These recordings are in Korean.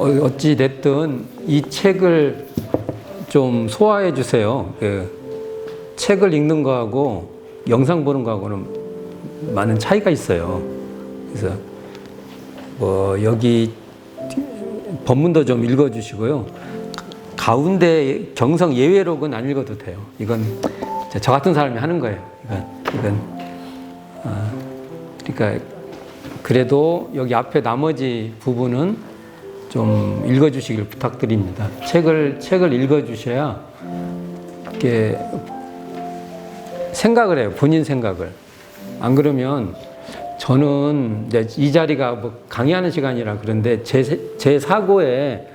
어찌 됐든 이 책을 좀 소화해 주세요. 책을 읽는 거하고 영상 보는 거하고는 많은 차이가 있어요. 그래서 여기 본문도 좀 읽어 주시고요. 가운데 경성 예외록은 안 읽어도 돼요. 이건 저 같은 사람이 하는 거예요. 그러니까 그래도 여기 앞에 나머지 부분은 좀 읽어 주시길 부탁드립니다. 책을 읽어 주셔야 이렇게 생각을 해요. 본인 생각을. 안 그러면 저는 이제 이 자리가 뭐 강의하는 시간이라 그런데 제 사고에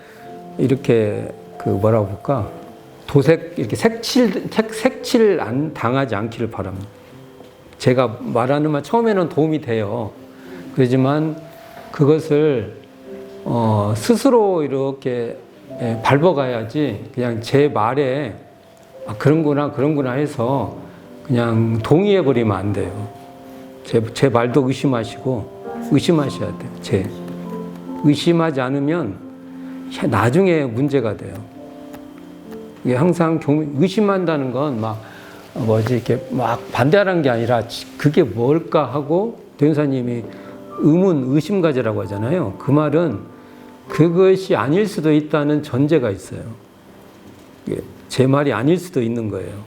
이렇게 뭐라고 볼까? 이렇게 색칠 안 당하지 않기를 바랍니다. 제가 말하는 말 처음에는 도움이 돼요. 그렇지만 그것을 스스로 이렇게 밟아가야지 그냥 제 말에 그런구나 해서 그냥 동의해버리면 안 돼요. 제 말도 의심하셔야 돼요. 의심하지 않으면 나중에 문제가 돼요. 이게 항상 의심한다는 건 이렇게 반대하는 게 아니라 그게 뭘까 하고 도인사님이 의심 가지라고 하잖아요. 그 말은 그것이 아닐 수도 있다는 전제가 있어요. 제 말이 아닐 수도 있는 거예요.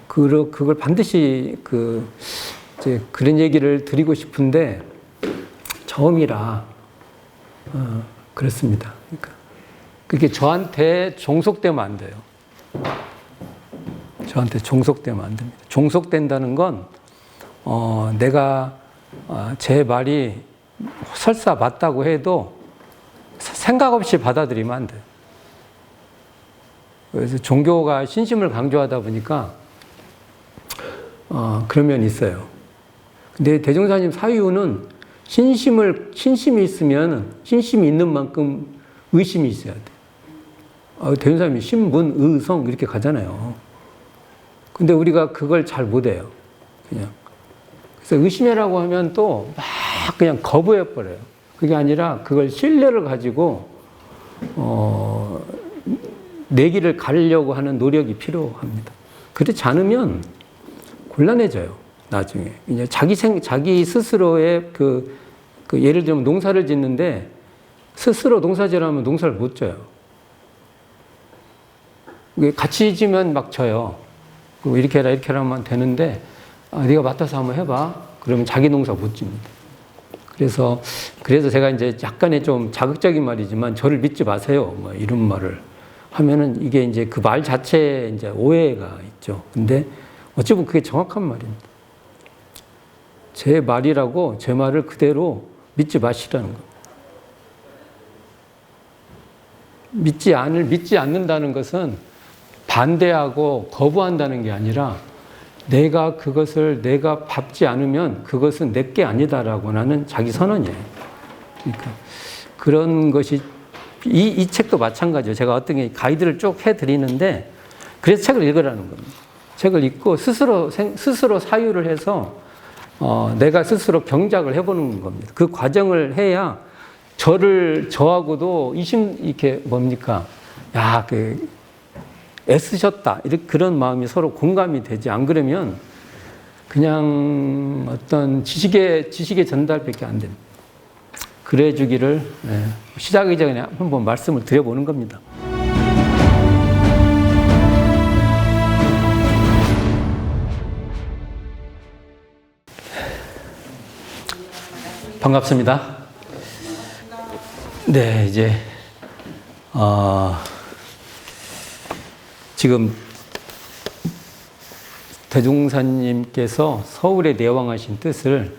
그걸 반드시 그런 얘기를 드리고 싶은데 처음이라 그렇습니다. 그러니까 그게 저한테 종속되면 안 돼요. 저한테 종속되면 안 됩니다. 종속된다는 건 내가 제 말이 설사 맞다고 해도 생각 없이 받아들이면 안 돼요. 그래서 종교가 신심을 강조하다 보니까 그런 면이 있어요. 근데 대종사님 사유는 신심이 있으면 신심이 있는 만큼 의심이 있어야 돼. 대종사님이 신문, 의성 이렇게 가잖아요. 근데 우리가 그걸 잘 못해요. 그냥. 그래서 의심이라고 하면 또 막 그냥 거부해버려요. 그게 아니라 그걸 신뢰를 가지고 내 길을 가려고 하는 노력이 필요합니다. 그렇지 않으면 곤란해져요. 나중에 이제 자기 스스로의 예를 들면 농사를 짓는데 스스로 농사지으면 농사를 못 져요. 같이 지면 막 져요. 이렇게 해라 하면 되는데 네가 맡아서 한번 해봐. 그러면 자기 농사 못 집니다. 그래서 제가 이제 약간의 좀 자극적인 말이지만 저를 믿지 마세요. 이런 말을 하면은 이게 이제 그 말 자체에 이제 오해가 있죠. 근데 어찌 보면 그게 정확한 말입니다. 제 말이라고 제 말을 그대로 믿지 마시라는 겁니다. 믿지 않는다는 것은 반대하고 거부한다는 게 아니라 그것을 내가 밟지 않으면 그것은 내게 아니다라고 하는 자기 선언이에요. 그러니까 그런 것이 이 책도 마찬가지예요. 제가 어떤 게 가이드를 쭉 해드리는데 그래서 책을 읽으라는 겁니다. 책을 읽고 스스로 사유를 해서 내가 스스로 경작을 해보는 겁니다. 그 과정을 해야 저하고도 이렇게 뭡니까? 애쓰셨다. 이렇게 그런 마음이 서로 공감이 되지. 안 그러면 그냥 어떤 지식의 전달밖에 안 됩니다. 그래 주기를 시작하기 전에 한번 말씀을 드려보는 겁니다. 반갑습니다. 네, 이제 지금 대종사님께서 서울에 내왕하신 뜻을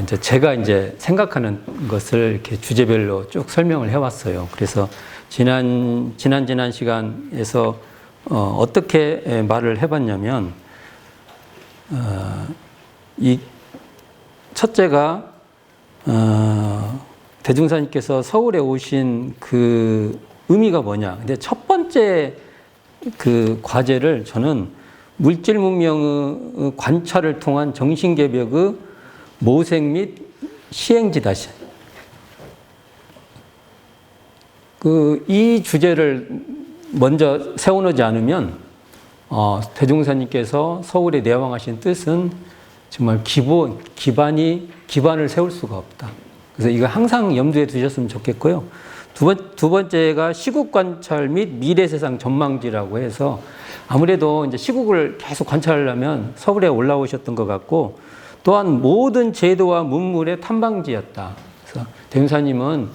이제 제가 이제 생각하는 것을 이렇게 주제별로 쭉 설명을 해왔어요. 그래서 지난 시간에서 어떻게 말을 해봤냐면 이 첫째가 대종사님께서 서울에 오신 그 의미가 뭐냐. 근데 첫 번째 그 과제를 저는 물질 문명의 관찰을 통한 정신개벽의 모색 및 시행지다. 이 주제를 먼저 세워놓지 않으면 대종사님께서 서울에 내왕하신 뜻은 정말 기반을 세울 수가 없다. 그래서 이거 항상 염두에 두셨으면 좋겠고요. 두 번째가 시국 관찰 및 미래 세상 전망지라고 해서 아무래도 이제 시국을 계속 관찰하려면 서울에 올라오셨던 것 같고 또한 모든 제도와 문물의 탐방지였다. 그래서 대종사님은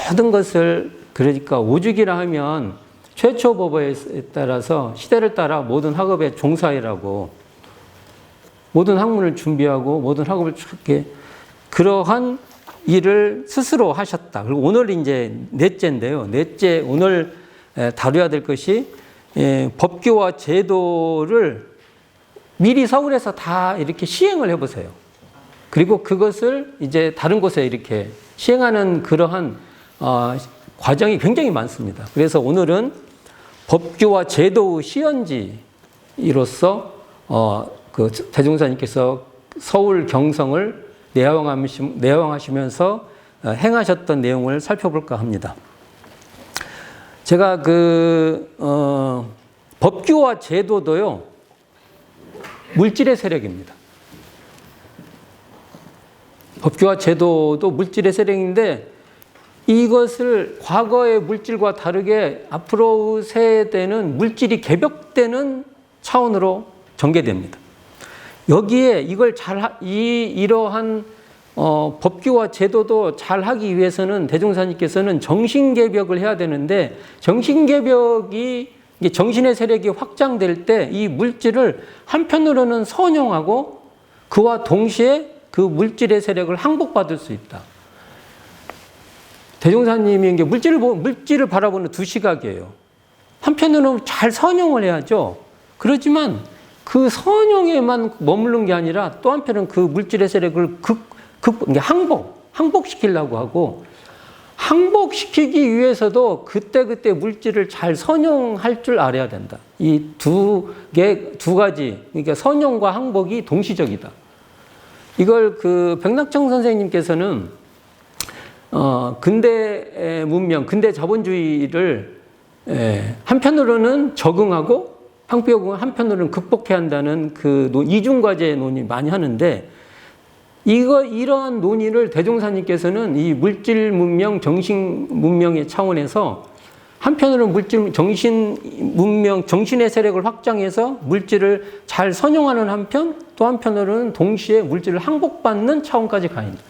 모든 것을 그러니까 오죽이라 하면 최초 법에 따라서 시대를 따라 모든 학업에 종사해라고 모든 학문을 준비하고 모든 학업을 이렇게 그러한 일을 스스로 하셨다. 그리고 오늘 이제 넷째인데요. 넷째 오늘 다뤄야 될 것이 법규와 제도를 미리 서울에서 다 이렇게 시행을 해보세요. 그리고 그것을 이제 다른 곳에 이렇게 시행하는 그러한 과정이 굉장히 많습니다. 그래서 오늘은 법규와 제도의 시연지로서 그 대종사님께서 서울 경성을 내왕하시면서 행하셨던 내용을 살펴볼까 합니다. 제가 법규와 제도도요, 물질의 세력입니다. 법규와 제도도 물질의 세력인데 이것을 과거의 물질과 다르게 앞으로 세대는 물질이 개벽되는 차원으로 전개됩니다. 여기에 이걸 이러한 법규와 제도도 잘 하기 위해서는 대종사님께서는 정신개벽을 해야 되는데 정신개벽이 정신의 세력이 확장될 때 이 물질을 한편으로는 선용하고 그와 동시에 그 물질의 세력을 항복받을 수 있다. 대종사님이 이게 물질을 바라보는 두 시각이에요. 한편으로는 잘 선용을 해야죠. 그렇지만 그 선용에만 머무른 게 아니라 또 한편은 그 물질의 세력을 항복시키려고 하고 항복시키기 위해서도 그때그때 물질을 잘 선용할 줄 알아야 된다. 이 두 가지, 그러니까 선용과 항복이 동시적이다. 이걸 백낙청 선생님께서는 근대 문명, 근대 자본주의를 한편으로는 적응하고 한편으로는 극복해야 한다는 이중과제 논의 많이 하는데 이러한 논의를 대종사님께서는 이 물질 문명, 정신 문명의 차원에서 한편으로는 정신 문명, 정신의 세력을 확장해서 물질을 잘 선용하는 한편, 또 한편으로는 동시에 물질을 항복받는 차원까지 가야 된다.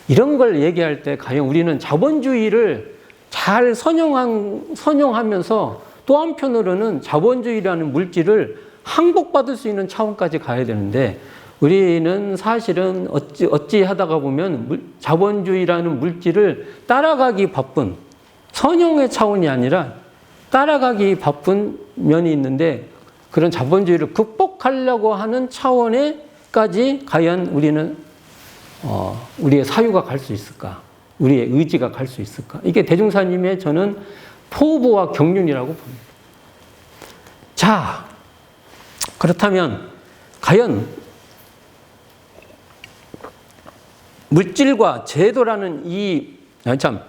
이런 걸 얘기할 때 과연 우리는 자본주의를 잘 선용하면서 또 한편으로는 자본주의라는 물질을 항복받을 수 있는 차원까지 가야 되는데 우리는 사실은 어찌 하다가 보면 자본주의라는 물질을 따라가기 바쁜 선용의 차원이 아니라 따라가기 바쁜 면이 있는데 그런 자본주의를 극복하려고 하는 차원에까지 과연 우리는 우리의 사유가 갈 수 있을까? 우리의 의지가 갈 수 있을까? 이게 대종사님의 저는 포부와 경륜이라고 봅니다. 자, 그렇다면 과연 물질과 제도라는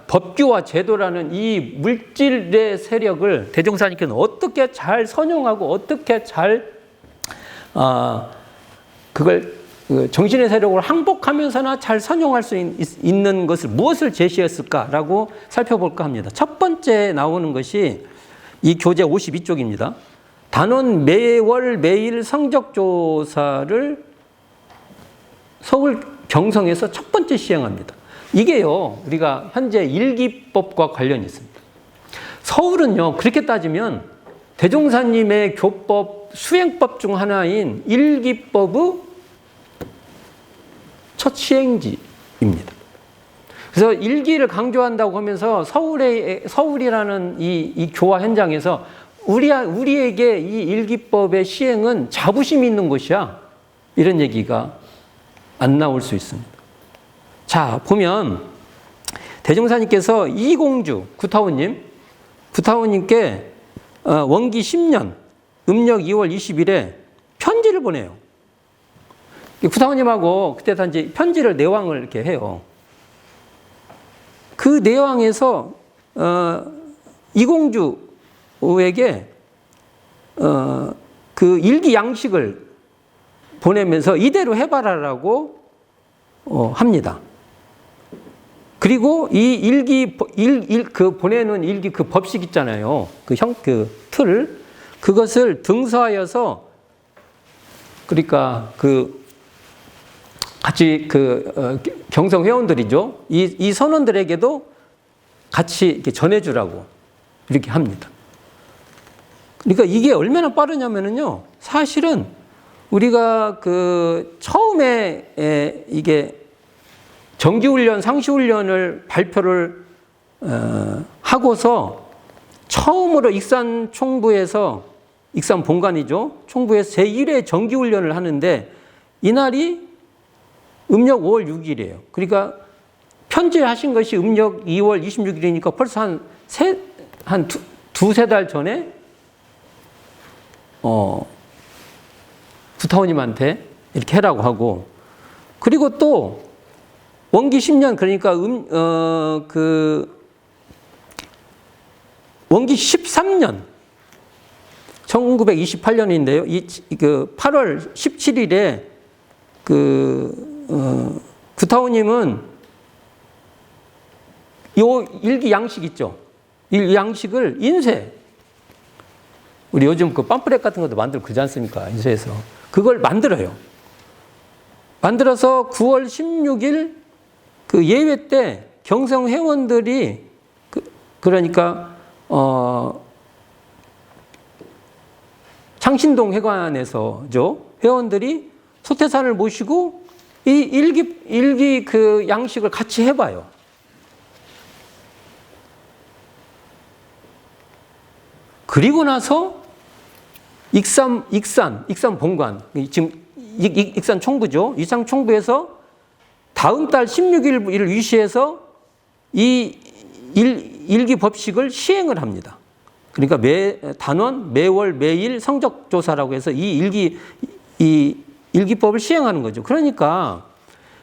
법규와 제도라는 이 물질의 세력을 대종사님께서는 어떻게 잘 선용하고 어떻게 잘 그걸 정신의 세력을 항복하면서나 잘 선용할 수 있는 것을 무엇을 제시했을까라고 살펴볼까 합니다. 첫 번째 나오는 것이 이 교재 52쪽입니다. 단원 매월 매일 성적조사를 서울 경성에서 첫 번째 시행합니다. 이게요, 우리가 현재 일기법과 관련이 있습니다. 서울은요, 그렇게 따지면 대종사님의 교법, 수행법 중 하나인 일기법의 첫 시행지입니다. 그래서 일기를 강조한다고 하면서 서울이라는 이 교화 현장에서 우리에게 이 일기법의 시행은 자부심이 있는 것이야. 이런 얘기가 안 나올 수 있습니다. 자, 보면 대종사님께서 이공주 구타원님께 원기 10년 음력 2월 20일에 편지를 보내요. 구타원님하고 그때 다 이제 편지를 내왕을 이렇게 해요. 그 내왕에서 이공주에게 그 일기 양식을 보내면서 이대로 해봐라라고 합니다. 그리고 이 그 보내는 일기 그 법식 있잖아요. 그 틀, 그것을 등서하여서, 그러니까 같이 경성 회원들이죠. 이 선원들에게도 같이 이렇게 전해주라고 이렇게 합니다. 그러니까 이게 얼마나 빠르냐면요. 사실은 우리가 처음에 이게 정기훈련, 상시훈련을 발표를 하고서 처음으로 익산 본관이죠. 총부에서 제1회 정기훈련을 하는데 이날이 음력 5월 6일이에요. 그러니까 편지하신 것이 음력 2월 26일이니까 벌써 한 두세 달 전에 구타원님한테 이렇게 해라고 하고, 그리고 또 원기 10년, 그러니까 원기 13년 1928년인데요. 8월 17일에 구타원님은 요 일기 양식 있죠. 이 양식을 우리 요즘 팜플렛 같은 것도 만들고 그러지 않습니까? 인쇄해서. 그걸 만들어요. 만들어서 9월 16일 예회 때 경성 회원들이 그러니까 창신동 회관에서죠. 회원들이 소태산을 모시고 이 일기 그 양식을 같이 해봐요. 그리고 나서 익산 본관, 지금 익산 총부죠. 익산 총부에서 다음 달 16일을 위시해서 이 일기 법식을 시행을 합니다. 그러니까 단원, 매월, 매일 성적조사라고 해서 이 일기법을 시행하는 거죠. 그러니까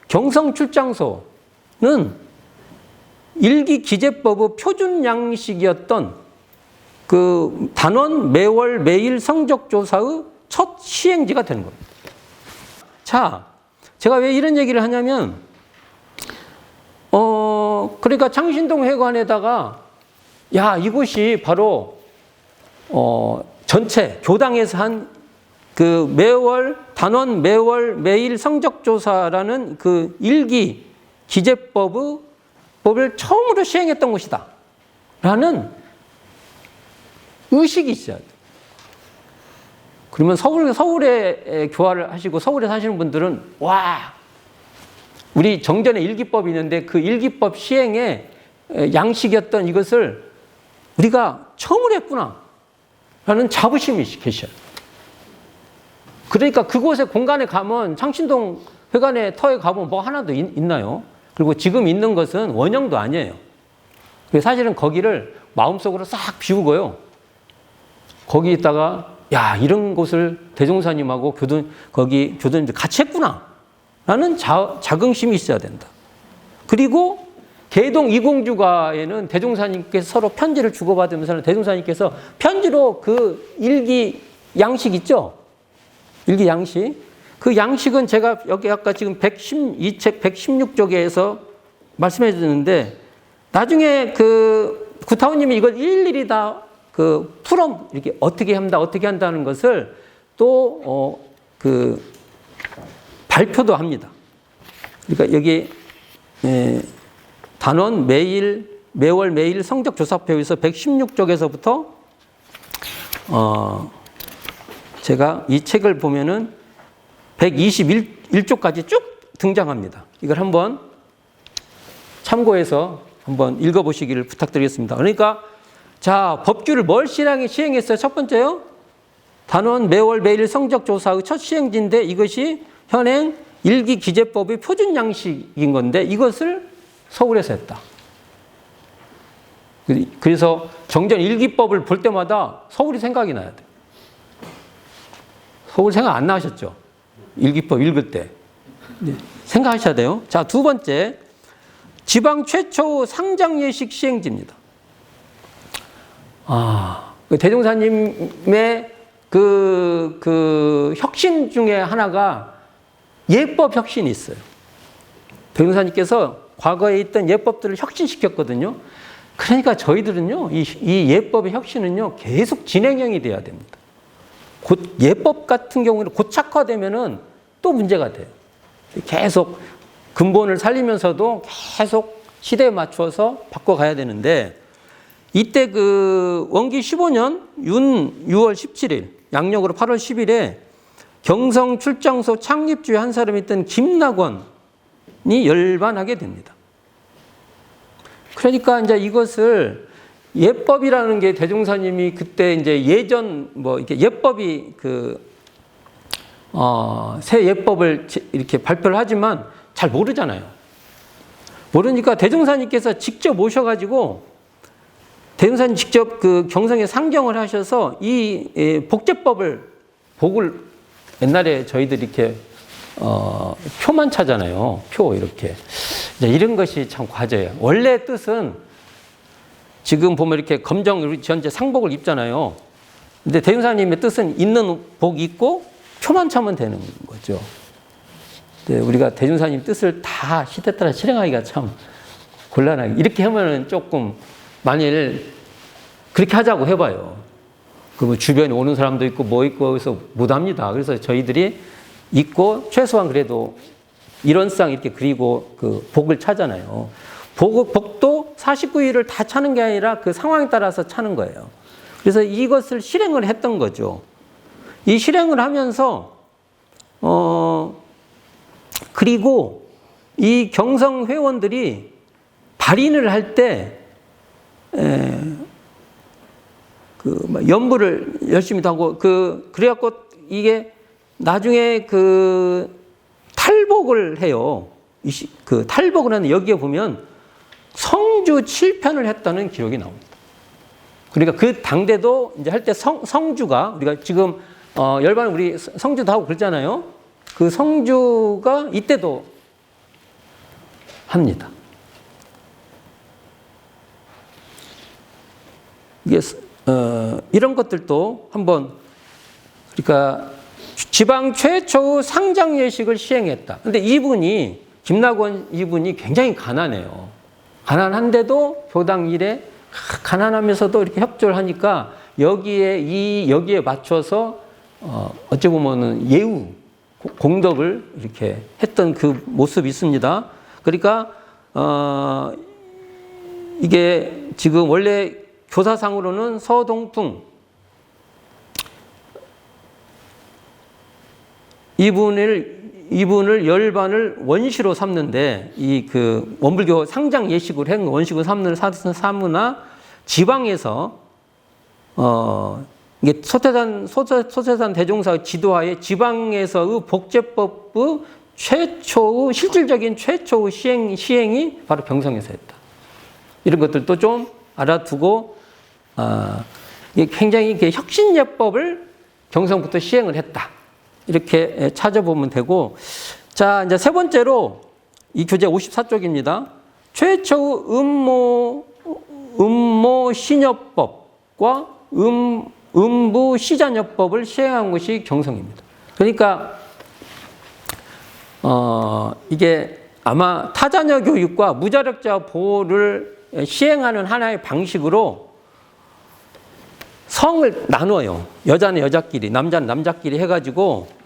경성 출장소는 일기 기재법의 표준 양식이었던 단원, 매월, 매일 성적조사의 첫 시행지가 되는 겁니다. 자, 제가 왜 이런 얘기를 하냐면, 그러니까 창신동 회관에다가, 야, 이곳이 바로, 전체 교당에서 한 단원, 매월, 매일 성적조사라는 일기 기재법을 처음으로 시행했던 곳이다. 라는 의식이 있어야 돼요. 그러면 서울에 교화를 하시고 서울에 사시는 분들은, 와, 우리 정전에 일기법이 있는데 그 일기법 시행의 양식이었던 이것을 우리가 처음으로 했구나. 라는 자부심이 계셔요. 그러니까 그곳에 공간에 가면 창신동 회관의 터에 가보면 뭐 하나도 있나요? 그리고 지금 있는 것은 원형도 아니에요. 사실은 거기를 마음속으로 싹 비우고요. 거기에다가 야, 이런 곳을 대종사님하고 교도님들 같이 했구나. 라는 자긍심이 있어야 된다. 그리고 개동 이공주가에는 대종사님께서 서로 편지를 주고받으면서 대종사님께서 편지로 일기 양식 있죠? 일기 양식. 그 양식은 제가 여기 아까 지금 이 책 116쪽에서 말씀해 주는데 나중에 구타원님이 이걸 일일이 다 이렇게 어떻게 한다는 것을 또, 발표도 합니다. 그러니까 여기, 단원, 매월, 매일 성적조사표에서 116쪽에서부터, 제가 이 책을 보면은 121쪽까지 쭉 등장합니다. 이걸 한번 참고해서 한번 읽어보시기를 부탁드리겠습니다. 그러니까, 자, 법규를 뭘 시행했어요? 첫 번째요. 단원, 매월, 매일 성적조사의 첫 시행지인데 이것이 현행 일기 기재법의 표준 양식인 건데 이것을 서울에서 했다. 그래서 정전 일기법을 볼 때마다 서울이 생각이 나야 돼. 서울 생각 안 나셨죠? 일기법 읽을 때. 네, 생각하셔야 돼요. 자, 두 번째. 지방 최초 상장 예식 시행지입니다. 대종사님의 그 혁신 중에 하나가 예법 혁신이 있어요. 대종사님께서 과거에 있던 예법들을 혁신시켰거든요. 그러니까 저희들은요, 이 예법의 혁신은요, 계속 진행형이 돼야 됩니다. 곧 예법 같은 경우는 고착화되면은 또 문제가 돼요. 계속 근본을 살리면서도 계속 시대에 맞춰서 바꿔가야 되는데, 이때 그 원기 15년 6월 17일, 양력으로 8월 10일에 경성 출장소 창립주에 한 사람이 있던 김낙원이 열반하게 됩니다. 그러니까 이제 이것을 예법이라는 게 대종사님이 그때 이제 예전 뭐 이렇게 예법이 새 예법을 이렇게 발표를 하지만 잘 모르잖아요. 모르니까 대종사님께서 직접 모셔가지고 대종사님 직접 그 경성에 상정을 하셔서 이 복을 옛날에 저희들이 이렇게 표만 차잖아요. 표 이렇게. 이런 것이 참 과제예요. 원래 뜻은 지금 보면 이렇게 검정 우리 전체 상복을 입잖아요. 근데 대종사님의 뜻은 있는 복 입고 표만 차면 되는 거죠. 근데 우리가 대종사님 뜻을 다 시대 따라 실행하기가 참 곤란하게 이렇게 하면은 조금 만일 그렇게 하자고 해봐요. 그 주변에 오는 사람도 있고 뭐 있고 그래서 못합니다. 그래서 저희들이 있고 최소한 그래도 일원상 이렇게 그리고 그 복을 차잖아요. 복도 49일을 다 차는 게 아니라 그 상황에 따라서 차는 거예요. 그래서 이것을 실행을 했던 거죠. 이 실행을 하면서 그리고 이 경성 회원들이 발인을 할 때 연부를 열심히 하고 그래갖고 이게 나중에 그 탈복을 해요. 그 탈복을 하는 여기에 보면 성주 7편을 했다는 기록이 나옵니다. 그러니까 그 당대도 이제 할 때 성주가 우리가 지금 열반 우리 성주도 하고 그러잖아요. 그 성주가 이때도 합니다. 이게 이런 것들도 한번 그러니까 지방 최초의 상장 예식을 시행했다. 근데 이분이 김낙원 이분이 굉장히 가난해요. 가난한데도 교당 일에 가난하면서도 이렇게 협조를 하니까 여기에 맞춰서 어찌 보면은 예우 공덕을 이렇게 했던 그 모습이 있습니다. 그러니까 이게 지금 원래 교사상으로는 서동풍 이분을 열반을 원시로 삼는데 이 그 원불교 상장 예식을 한 원시로 삼는 사무나 지방에서 이게 소태산 대종사 지도하에 지방에서의 복제법의 실질적인 최초의 시행이 바로 경성에서 했다. 이런 것들도 좀 알아두고 이게 굉장히 혁신예법을 경성부터 시행을 했다. 이렇게 찾아보면 되고, 자, 이제 세 번째로 이 교재 54쪽입니다. 최초의 음모 신여법과 음부 시잔여법을 시행한 것이 경성입니다. 그러니까 이게 아마 타자녀 교육과 무자력자 보호를 시행하는 하나의 방식으로 성을 나눠요. 여자는 여자끼리, 남자는 남자끼리 해가지고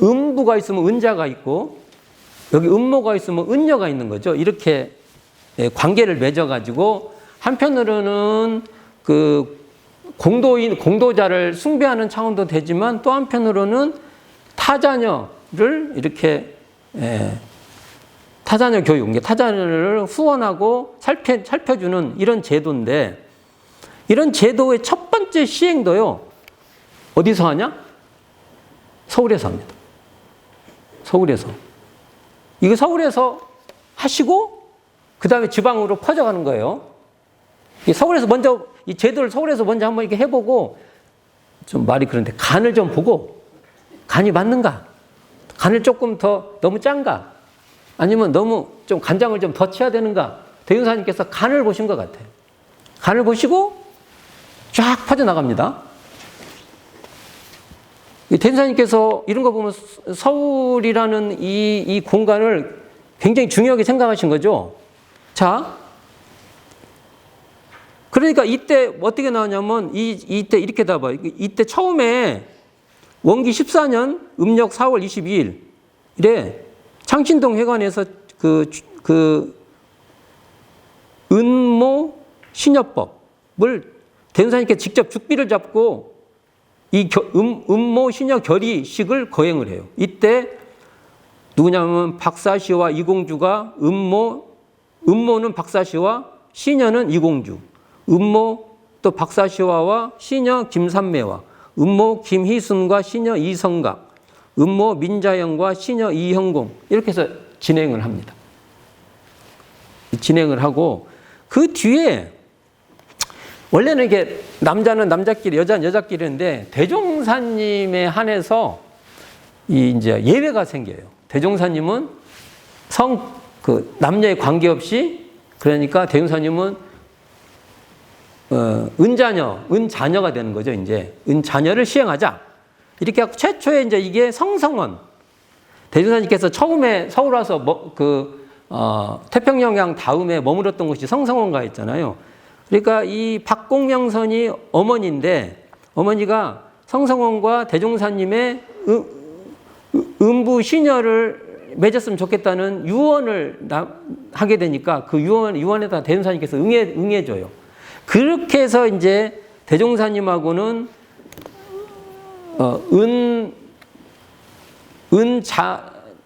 음부가 있으면 은자가 있고 여기 음모가 있으면 은녀가 있는 거죠. 이렇게 관계를 맺어가지고 한편으로는 그 공도자를 숭배하는 차원도 되지만 또 한편으로는 타자녀를 이렇게 타자녀 교육, 타자녀를 후원하고 살펴주는 이런 제도인데 이런 제도의 첫 번째 시행도요. 어디서 하냐? 서울에서 합니다. 서울에서. 이거 서울에서 하시고 그 다음에 지방으로 퍼져가는 거예요. 서울에서 먼저 이 제도를 서울에서 먼저 한번 이렇게 해보고 좀 말이 그런데 간을 좀 보고 간이 맞는가? 간을 조금 더 너무 짠가? 아니면 너무 좀 간장을 좀 더 쳐야 되는가? 대윤사님께서 간을 보신 것 같아요. 간을 보시고 쫙 퍼져나갑니다. 대주사님께서 이런 거 보면 서울이라는 이 공간을 굉장히 중요하게 생각하신 거죠. 자, 그러니까 이때 어떻게 나오냐면 이때 이렇게 다 봐요. 이때 처음에 원기 14년 음력 4월 22일에 창신동 회관에서 그 은모 신여법을 대주사님께 직접 죽비를 잡고 이 음모 신여 결의식을 거행을 해요. 이때 누구냐면 박사시와 이공주가 음모는 박사시와 신여는 이공주, 음모 또 박사시와와 신여 김삼매와 음모 김희순과 신여 이성각, 음모 민자영과 신여 이형공 이렇게 해서 진행을 합니다. 진행을 하고 그 뒤에 원래는 이게 남자는 남자끼리, 여자는 여자끼리인데 대종사님에 한해서 이제 예외가 생겨요. 대종사님은 남녀에 관계없이 그러니까 대종사님은 은자녀가 되는 거죠. 이제 은자녀를 시행하자. 이렇게 하고 최초에 이제 이게 성성원 대종사님께서 처음에 서울 와서 태평양 다음에 머물렀던 곳이 성성원가 했잖아요. 그러니까 이 박공명선이 어머니인데 어머니가 성성원과 대종사님의 음부 시녀를 맺었으면 좋겠다는 유언을 하게 되니까 그 유언에다 대종사님께서 응해줘요. 그렇게 해서 이제 대종사님하고는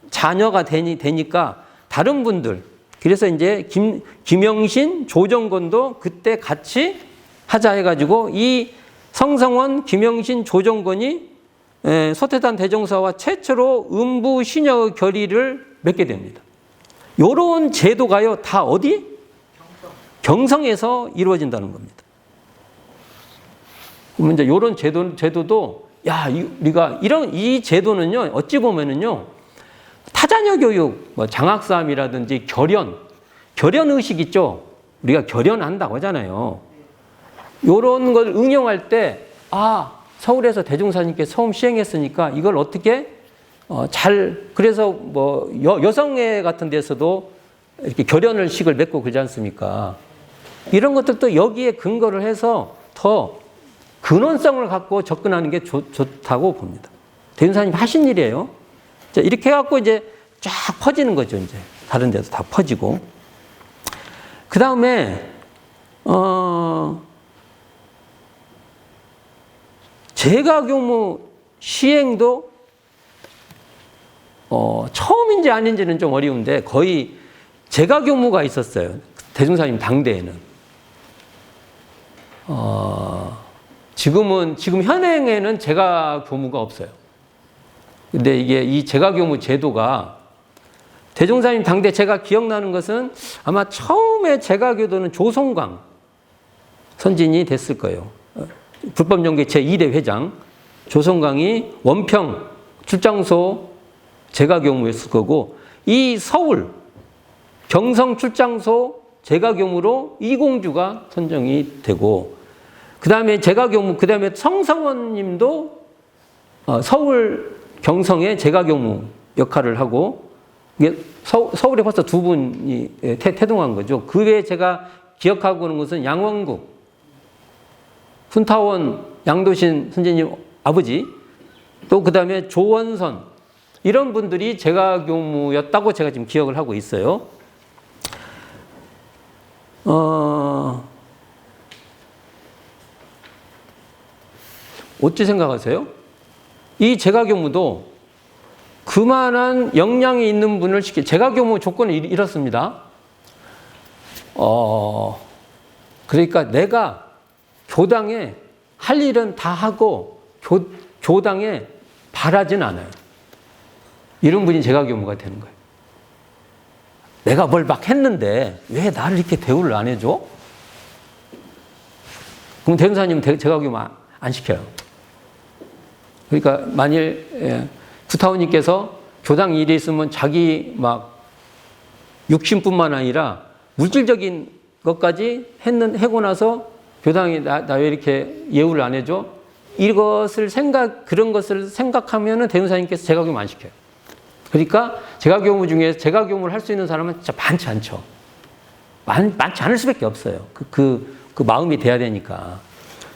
자녀가 되니까 다른 분들 그래서 이제 김영신, 조정건도 그때 같이 하자 해가지고 이 성성원, 김영신, 조정건이 소태단 대종사와 최초로 음부 시녀 결의를 맺게 됩니다. 요런 제도가요 다 어디? 경성에서 이루어진다는 겁니다. 그러면 이제 요런 제도도 우리가 이 제도는요 어찌 보면은요. 타자녀 교육, 장학사함이라든지 결연 의식 있죠? 우리가 결연한다고 하잖아요. 이런 걸 응용할 때, 서울에서 대종사님께 처음 시행했으니까 이걸 어떻게 그래서 여성회 같은 데서도 이렇게 결연의식을 맺고 그러지 않습니까? 이런 것들도 여기에 근거를 해서 더 근원성을 갖고 접근하는 게 좋다고 봅니다. 대종사님 하신 일이에요. 자, 이렇게 해갖고 이제 쫙 퍼지는 거죠, 이제. 다른 데도 다 퍼지고. 그 다음에, 재가교무 시행도, 처음인지 아닌지는 좀 어려운데, 거의 재가교무가 있었어요. 대종사님 당대에는. 지금 현행에는 재가교무가 없어요. 근데 이게 이 재가교무 제도가 대종사님 당대 제가 기억나는 것은 아마 처음에 재가교도는 조성광 선진이 됐을 거예요. 불법연계 제2대 회장 조성광이 원평 출장소 재가교무였을 거고 이 서울 경성 출장소 재가교무로 이공주가 선정이 되고 그 다음에 재가교무 그 다음에 성성원 님도 서울 경성의 재가교무 역할을 하고 이게 서울에 벌써 두 분이 태동한 거죠. 그 외에 제가 기억하고 있는 것은 양원국, 훈타원 양도신 선생님 아버지 또 그 다음에 조원선 이런 분들이 재가교무였다고 제가 지금 기억을 하고 있어요. 어찌 생각하세요? 이 재가교무도 그만한 역량이 있는 분을 재가교무 조건은 이렇습니다. 그러니까 내가 교당에 할 일은 다 하고 교당에 바라진 않아요. 이런 분이 재가교무가 되는 거예요. 내가 뭘 막 했는데 왜 나를 이렇게 대우를 안 해줘? 그럼 대종사님은 재가교무 안 시켜요. 그러니까 만일 부타원님께서 교당 일이 있으면 자기 막 육신뿐만 아니라 물질적인 것까지 하고 나서 교당이 나 왜 이렇게 예우를 안 해줘? 그런 것을 생각하면은 대종사님께서 재가교무 안 시켜요. 그러니까 재가교무 중에 재가교무를 할 수 있는 사람은 진짜 많지 않죠. 많지 않을 수밖에 없어요. 그 마음이 돼야 되니까.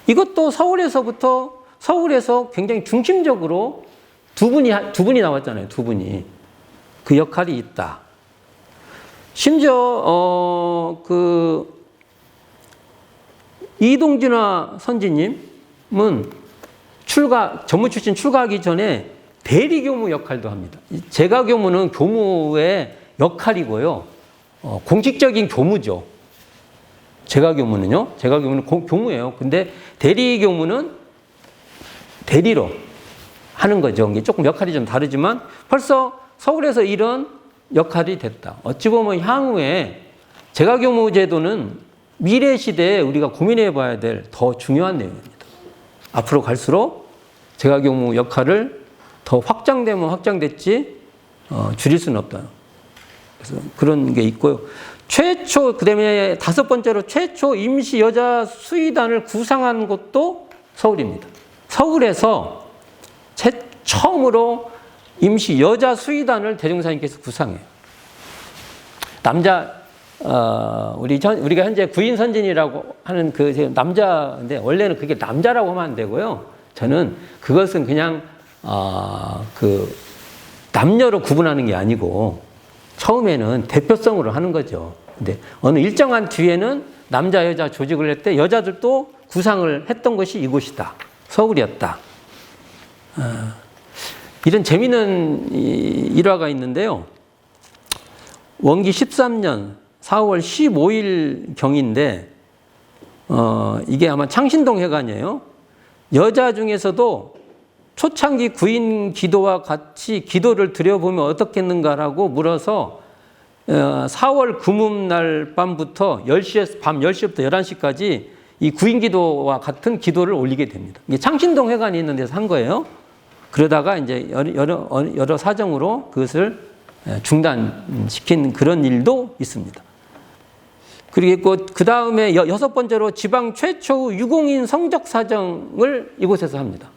이것도 서울에서 굉장히 중심적으로 두 분이 나왔잖아요. 두 분이. 그 역할이 있다. 심지어, 이동진화 선지님은 전무 출신 출가하기 전에 대리교무 역할도 합니다. 재가교무는 교무의 역할이고요. 공식적인 교무죠. 재가교무는요. 재가교무는 교무예요. 근데 대리교무는 대리로 하는 거죠. 이게 조금 역할이 좀 다르지만 벌써 서울에서 이런 역할이 됐다. 어찌 보면 향후에 재가교무 제도는 미래 시대에 우리가 고민해 봐야 될 더 중요한 내용입니다. 앞으로 갈수록 재가교무 역할을 더 확장되면 확장됐지 줄일 수는 없다. 그래서 그런 게 있고요. 그다음에 다섯 번째로 최초 임시 여자 수의단을 구상한 곳도 서울입니다. 서울에서 처음으로 임시 여자 수의단을 대종사님께서 구상해요. 우리가 현재 구인 선진이라고 하는 남자인데 원래는 그게 남자라고 하면 안 되고요. 저는 그것은 그냥 남녀로 구분하는 게 아니고 처음에는 대표성으로 하는 거죠. 근데 어느 일정한 뒤에는 남자 여자 조직을 할 때 여자들도 구상을 했던 것이 이곳이다. 서울이었다. 이런 재미있는 일화가 있는데요. 원기 13년 4월 15일 경인데 이게 아마 창신동 회관이에요. 여자 중에서도 초창기 구인 기도와 같이 기도를 드려보면 어떻겠는가라고 물어서 4월 금음날 밤부터 밤 10시부터 11시까지 이 구인 기도와 같은 기도를 올리게 됩니다. 이게 창신동 회관이 있는 데서 한 거예요. 그러다가 이제 여러 사정으로 그것을 중단시킨 그런 일도 있습니다. 그리고 그 다음에 여섯 번째로 지방 최초 유공인 성적사정을 이곳에서 합니다.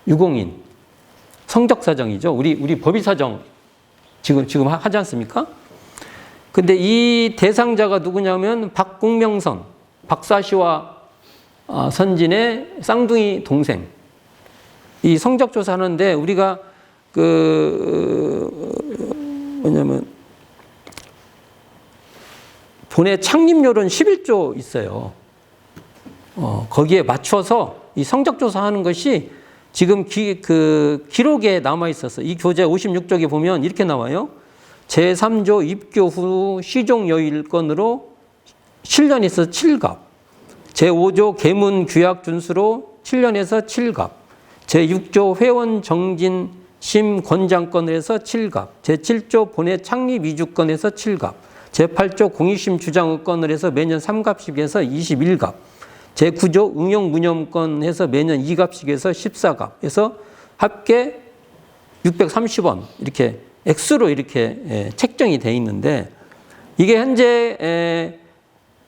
유공인. 성적사정이죠. 우리 법의사정 지금 하지 않습니까? 근데 이 대상자가 누구냐면 박국명선, 박사시와 선진의 쌍둥이 동생. 이 성적조사 하는데 우리가 본의 창립요론 11조 있어요. 거기에 맞춰서 이 성적조사 하는 것이 지금 기록에 남아 있어서 이 교재 56쪽에 보면 이렇게 나와요. 제3조 입교 후 시종여일건으로 7년에서 7갑. 제5조 계문 규약 준수로 7년에서 7갑. 제6조 회원 정진 심 권장건에서 7갑. 제7조 본회 창립 이주건에서 7갑. 제8조 공익심 주장의건을 해서 매년 3갑씩 해서 21갑. 제9조 응용 무념권 해서 매년 2갑씩 해서 14갑. 해서 합계 630원 이렇게 액수로 이렇게 책정이 돼 있는데 이게 현재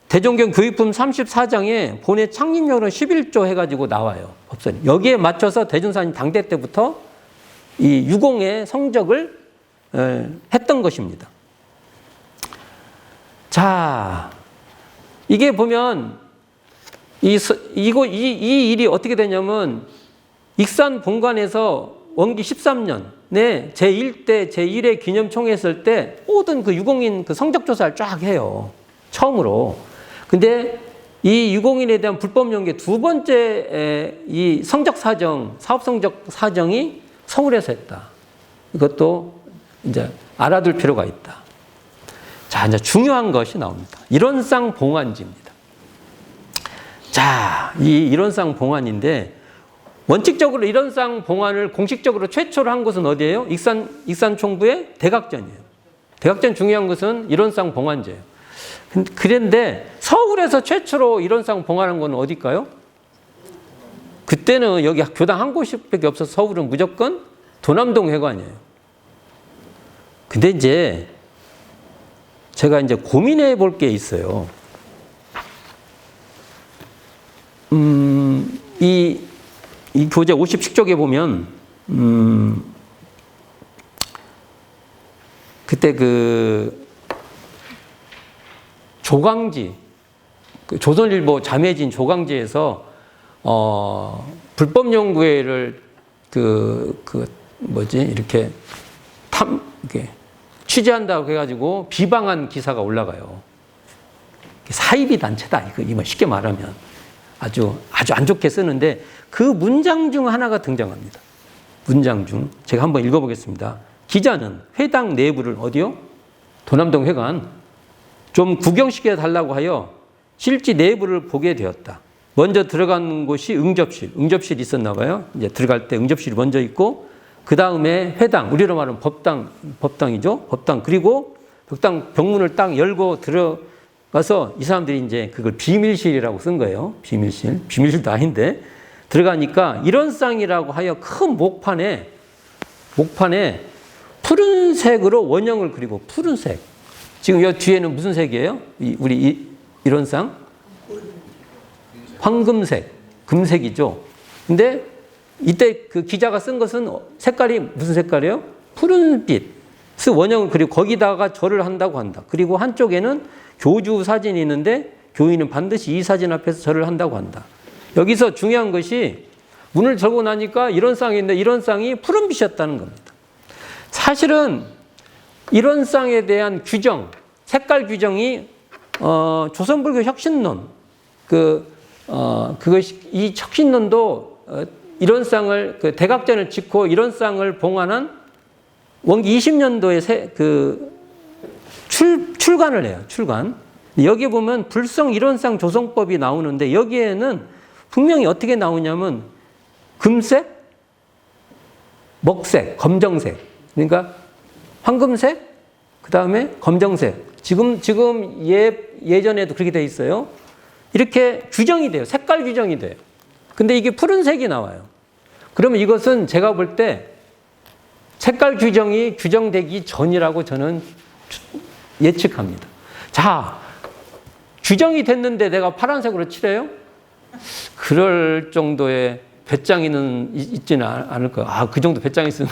대종경 교육품 34장에 본회 창립요론 11조 해가지고 나와요. 법선이. 여기에 맞춰서 대종사님 당대 때부터 이 유공의 성적을 했던 것입니다. 자, 이게 보면 이 일이 어떻게 되냐면 익산 본관에서 원기 13년에 제1대 제1회 기념총회 했을 때 모든 그 유공인 그 성적조사를 쫙 해요. 처음으로. 근데 이 유공인에 대한 불법 연계 두 번째 이 성적 사정, 사업 성적 사정이 서울에서 했다. 이것도 이제 알아둘 필요가 있다. 자, 이제 중요한 것이 나옵니다. 일원상 봉안지입니다. 자, 이 일원상 봉안인데 원칙적으로 일원상 봉안을 공식적으로 최초로 한 곳은 어디예요? 익산 총부의 대각전이에요. 대각전 중요한 것은 일원상 봉안제예요. 그런데 서울에서 최초로 일원상 봉안한 건 어딜까요? 그때는 여기 교당 한 곳밖에 없어서 서울은 무조건 도남동 회관이에요. 근데 이제 제가 이제 고민해 볼 게 있어요. 이 교재 57쪽에 보면, 그때 그 조광지, 그 조선일보 자매진 조광지에서, 불법연구회를 이렇게 이렇게 취재한다고 해가지고 비방한 기사가 올라가요. 사이비 단체다. 이거 쉽게 말하면. 아주 안 좋게 쓰는데 그 문장 중 하나가 등장합니다. 문장 중. 제가 한번 읽어보겠습니다. 기자는 회당 내부를 어디요? 도남동 회관. 좀 구경시켜 달라고 하여 실제 내부를 보게 되었다. 먼저 들어간 곳이 응접실. 응접실이 있었나 봐요. 이제 들어갈 때 응접실이 먼저 있고, 그 다음에 회당, 우리로 말하면 법당이죠. 법당. 그리고 법당 병문을 딱 열고 들어가서 이 사람들이 이제 그걸 비밀실이라고 쓴 거예요. 비밀실. 비밀실도 아닌데. 들어가니까 이런상이라고 하여 큰 목판에 푸른색으로 원형을 그리고 푸른색. 지금 이 뒤에는 무슨 색이에요? 우리 이런상? 황금색, 금색이죠. 근데 이때 그 기자가 쓴 것은 색깔이 무슨 색깔이에요? 푸른빛. 원형을 그리고 거기다가 절을 한다고 한다. 그리고 한쪽에는 교주 사진이 있는데 교인은 반드시 이 사진 앞에서 절을 한다고 한다. 여기서 중요한 것이 문을 열고 나니까 이런 쌍인데 이런 쌍이 푸른빛이었다는 겁니다. 사실은 이런 쌍에 대한 규정, 색깔 규정이 조선불교 혁신론, 이 혁신론도 이런 쌍을 대각전을 짓고 이런 쌍을 봉안한 원기 20년도에 출간을 해요. 출간. 여기 보면 불성 이론상 조성법이 나오는데 여기에는 분명히 어떻게 나오냐면 금색, 먹색, 검정색. 그러니까 황금색, 그 다음에 검정색. 지금 예전에도 그렇게 돼 있어요. 이렇게 규정이 돼요. 색깔 규정이 돼요. 근데 이게 푸른색이 나와요. 그러면 이것은 제가 볼 때 색깔 규정이 규정되기 전이라고 저는 예측합니다. 자, 규정이 됐는데 내가 파란색으로 칠해요? 그럴 정도의 배짱이는 있지는 않을 거예요. 그 정도 배짱이 있으면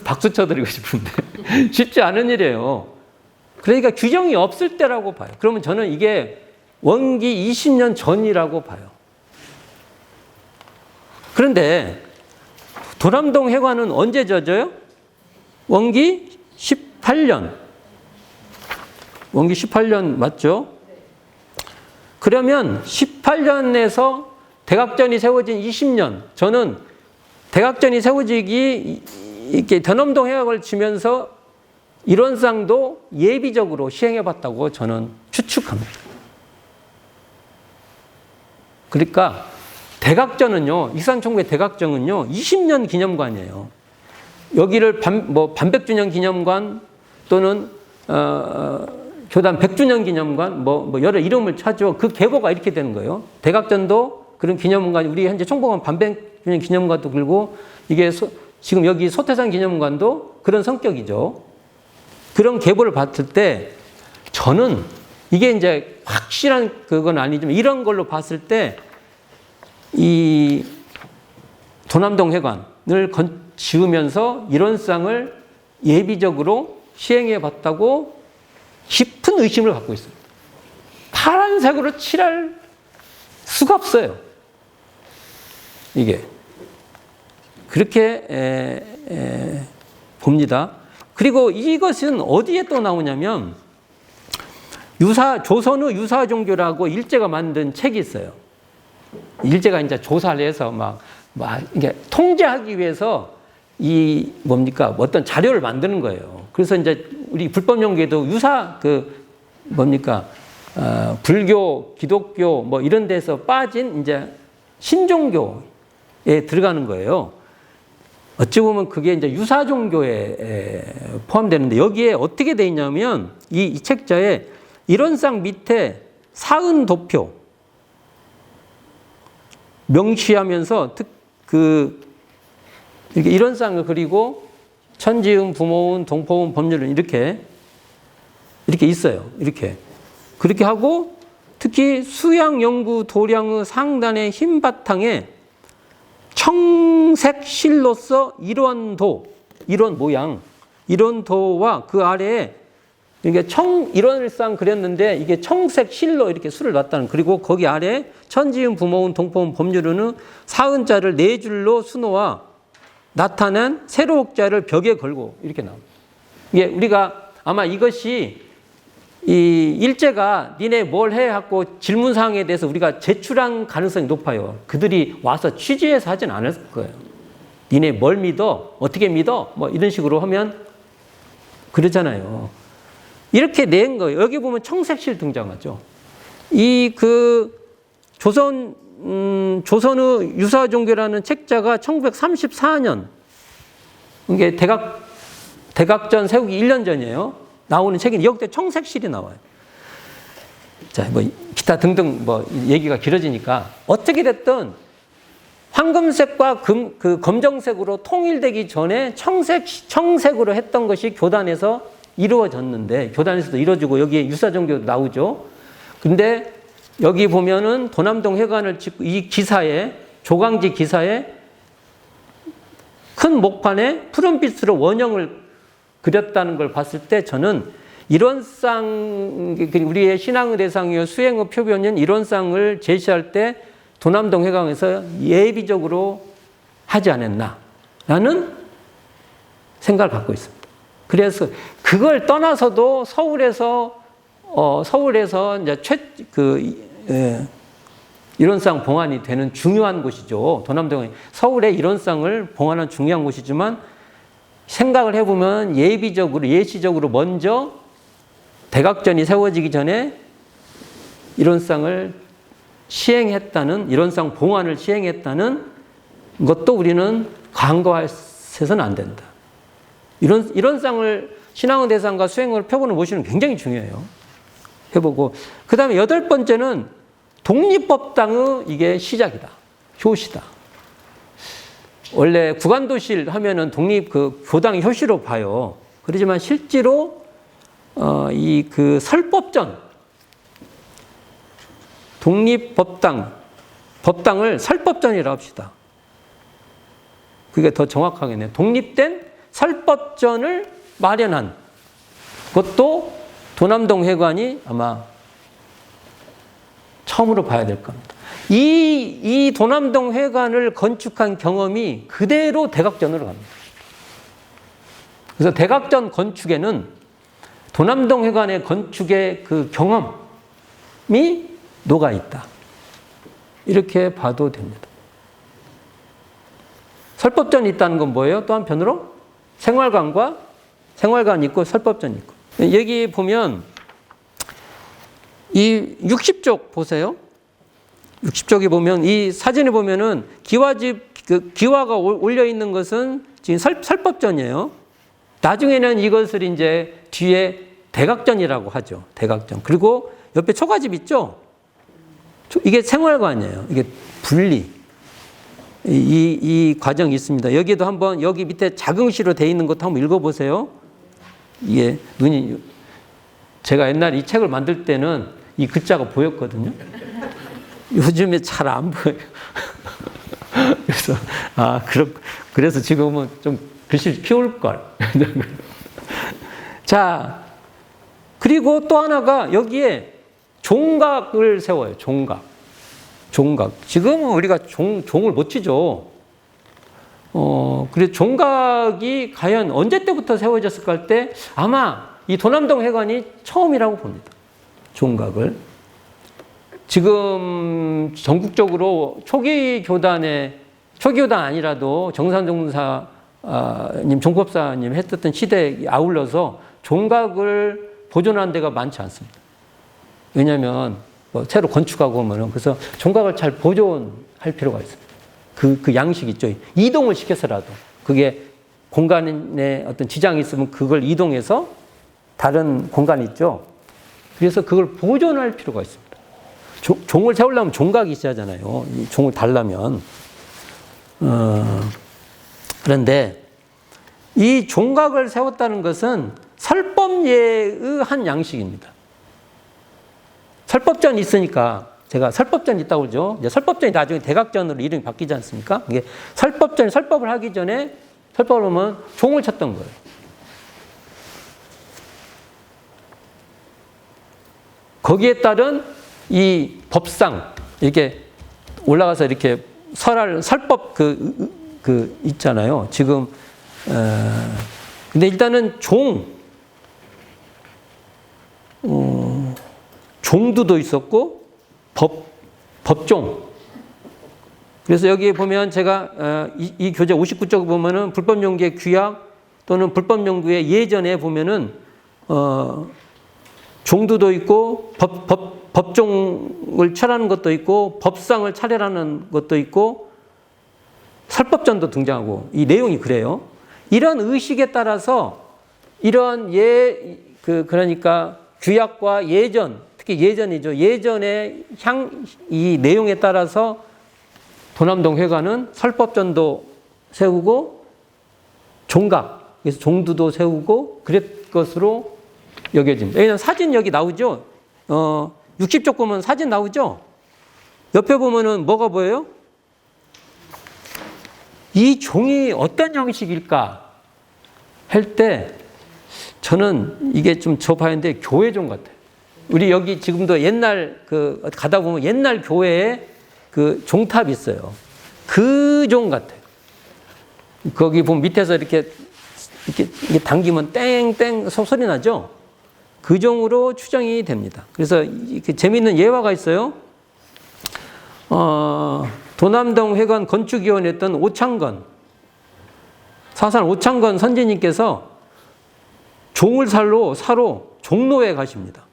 박수 쳐드리고 싶은데 쉽지 않은 일이에요. 그러니까 규정이 없을 때라고 봐요. 그러면 저는 이게 원기 20년 전이라고 봐요. 그런데 도남동 회관은 언제 져져요? 원기 18년. 원기 18년 맞죠? 그러면 18년에서 대각전이 세워진 20년. 저는 대각전이 세워지기 이렇게 도남동 회관을 지면서 이런 쌍도 예비적으로 시행해 봤다고 저는 추측합니다. 그러니까 대각전은요, 익산총회 대각전은요, 20년 기념관이에요. 여기를 반백주년 기념관 또는 교단 100주년 기념관 여러 이름을 차죠. 그 계보가 이렇게 되는 거예요. 대각전도 그런 기념관, 우리 현재 총복원 반백주년 기념관도 그리고 이게 지금 여기 소태산 기념관도 그런 성격이죠. 그런 계보를 봤을 때 저는 이게 이제 확실한 그건 아니지만 이런 걸로 봤을 때 이 도남동 회관을 지으면서 이런 쌍을 예비적으로 시행해 봤다고 깊은 의심을 갖고 있습니다. 파란색으로 칠할 수가 없어요. 이게. 그렇게 봅니다. 그리고 이것은 어디에 또 나오냐면 조선의 유사종교라고 일제가 만든 책이 있어요. 일제가 이제 조사를 해서 이게 통제하기 위해서 어떤 자료를 만드는 거예요. 그래서 이제 우리 불법연구에도 불교, 기독교 이런 데서 빠진 이제 신종교에 들어가는 거예요. 어찌 보면 그게 이제 유사종교에 포함되는데 여기에 어떻게 돼 있냐면 이 책자에 이런 쌍 밑에 사은도표 명시하면서 이렇게 이런 쌍을 그리고 천지음, 부모음, 동포음, 법률은 이렇게 있어요. 그렇게 하고 특히 수양연구 도량의 상단의 흰 바탕에 청색 실로서 이런 모양, 이런 도와 그 아래에 이게 일원일상 그렸는데 이게 청색 실로 이렇게 수를 놨다는, 그리고 거기 아래 천지은 부모은 동포은 법률은 사은자를 네 줄로 수놓아 나타낸 세로옥자를 벽에 걸고 이렇게 나옵니다. 이게 우리가 아마 이것이 이 일제가 니네 뭘 해? 하고 질문사항에 대해서 우리가 제출한 가능성이 높아요. 그들이 와서 취재해서 하진 않을 거예요. 니네 뭘 믿어? 어떻게 믿어? 뭐 이런 식으로 하면 그러잖아요. 이렇게 낸 거예요. 여기 보면 청색실 등장하죠. 조선의 유사종교라는 책자가 1934년, 이게 대각전 세우기 1년 전이에요. 나오는 책인데 여기 청색실이 나와요. 자, 뭐 기타 등등 뭐 얘기가 길어지니까 어떻게 됐든 황금색과 그 검정색으로 통일되기 전에 청색으로 했던 것이 교단에서 이루어졌는데, 교단에서도 이루어지고 여기에 유사종교도 나오죠. 근데 여기 보면은 도남동 회관을 짓고 이 기사에, 조광지 기사에 큰 목판에 푸른빛으로 원형을 그렸다는 걸 봤을 때 저는 이론상, 우리의 신앙의 대상이요 수행의 표변인 이론상을 제시할 때 도남동 회관에서 예비적으로 하지 않았나라는 생각을 갖고 있습니다. 그래서 그걸 떠나서도 서울에서 이제 이론상 봉안이 되는 중요한 곳이죠. 도남동은 서울의 이론상을 봉안한 중요한 곳이지만 생각을 해보면 예시적으로 먼저 대각전이 세워지기 전에 이론상을 시행했다는, 이론상 봉안을 시행했다는 것도 우리는 간과해서는 안 된다. 이론상을 신앙의 대상과 수행을 표본을 모시는 굉장히 중요해요. 해보고, 그 다음에 8번째는 독립법당의 이게 시작이다. 효시다. 원래 구간도실 하면은 교당의 효시로 봐요. 그렇지만 실제로, 설법전, 법당을 설법전이라고 합시다. 그게 더 정확하겠네요. 독립된 설법전을 마련한 것도 도남동 회관이 아마 처음으로 봐야 될 겁니다. 이 도남동 회관을 건축한 경험이 그대로 대각전으로 갑니다. 그래서 대각전 건축에는 도남동 회관의 건축의 그 경험이 녹아 있다. 이렇게 봐도 됩니다. 설법전이 있다는 건 뭐예요? 또 한편으로 생활관 있고 설법전 있고. 여기 보면 이 60쪽 보세요. 60쪽에 보면 이 사진에 보면은 기와가 올려 있는 것은 지금 설법전이에요. 나중에는 이것을 이제 뒤에 대각전이라고 하죠. 대각전. 그리고 옆에 초가집 있죠? 이게 생활관이에요. 이게 분리. 이 과정이 있습니다. 여기도 한번 여기 밑에 자긍시로 되어 있는 것도 한번 읽어보세요. 이게 제가 옛날에 이 책을 만들 때는 이 글자가 보였거든요. 요즘에 잘 안 보여요. 그래서 지금은 좀 글씨를 키울 걸. 자, 그리고 또 하나가 여기에 종각을 세워요. 종각. 지금은 우리가 종을 못 치죠. 그래서 종각이 과연 언제 때부터 세워졌을까 할 때 아마 이 도남동 회관이 처음이라고 봅니다. 종각을. 지금 전국적으로 초기 교단 아니라도 정산종사님, 종법사님 했었던 시대에 아울러서 종각을 보존한 데가 많지 않습니다. 왜냐하면 새로 건축하고 오면은 그래서 종각을 잘 보존할 필요가 있습니다. 그 양식 있죠. 이동을 시켜서라도 그게 공간에 어떤 지장이 있으면 그걸 이동해서 다른 공간이 있죠. 그래서 그걸 보존할 필요가 있습니다. 종을 세우려면 종각이 있어야 하잖아요. 이 종을 달려면. 그런데 이 종각을 세웠다는 것은 설법예의 한 양식입니다. 설법전이 있으니까 제가 설법전이 있다고 그러죠. 이제 설법전이 나중에 대각전으로 이름이 바뀌지 않습니까? 이게 설법을 하기 전에 설법을 하면 종을 쳤던 거예요. 거기에 따른 이 법상, 이렇게 올라가서 이렇게 설법 있잖아요. 지금, 근데 일단은 종두도 있었고, 법종. 그래서 여기에 보면 제가, 이 교재 59쪽 보면은 불법용구의 규약 또는 불법용구의 예전에 보면은, 종두도 있고, 법종을 철하는 것도 있고, 법상을 차례라는 것도 있고, 설법전도 등장하고, 이 내용이 그래요. 이런 의식에 따라서, 이런 그러니까 규약과 예전, 특히 예전이죠. 예전의 이 내용에 따라서 도남동 회관은 설법전도 세우고, 종각, 그래서 종두도 세우고, 그랬 것으로 여겨집니다. 왜냐하면 사진 여기 나오죠? 60쪽 보면 사진 나오죠? 옆에 보면은 뭐가 보여요? 이 종이 어떤 형식일까? 할 때 저는 이게 좀 접하는데 교회종 같아요. 우리 여기 지금도 옛날 가다 보면 옛날 교회에 그 종탑이 있어요. 그 종 같아요. 거기 보면 밑에서 이렇게 당기면 땡땡 소리 나죠? 그 종으로 추정이 됩니다. 그래서 재미있는 예화가 있어요. 도남동 회관 건축위원회였던 오창건, 사산 오창건 선지님께서 종을 사러 종로에 가십니다.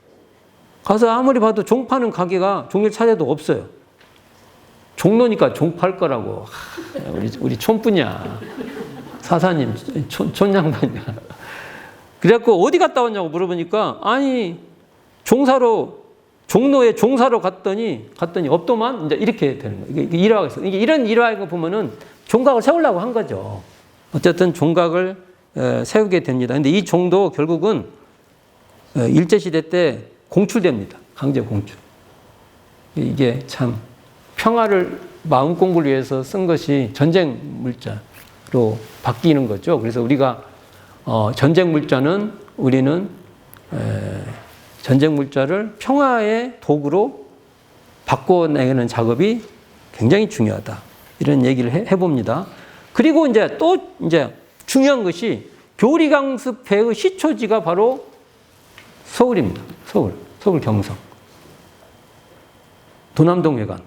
가서 아무리 봐도 종 파는 가게가 종일 찾아도 없어요. 종로니까 종 팔 거라고. 우리 촌뿌냐. 사사님, 촌양반이야. 그래갖고 어디 갔다 왔냐고 물어보니까, 아니, 종로에 종사로 갔더니 없더만, 이제 이렇게 되는 거예요. 이게 일화가 있어요. 이런 일화를 보면은 종각을 세우려고 한 거죠. 어쨌든 종각을 세우게 됩니다. 근데 이 종도 결국은 일제시대 때 공출됩니다. 강제 공출. 이게 참 평화를 마음 공부를 위해서 쓴 것이 전쟁 물자로 바뀌는 거죠. 그래서 우리가 전쟁 물자는 우리는 전쟁 물자를 평화의 도구로 바꿔내는 작업이 굉장히 중요하다. 이런 얘기를 해봅니다. 그리고 이제 중요한 것이 교리강습회의 시초지가 바로 서울입니다. 서울 경성. 도남동 회관.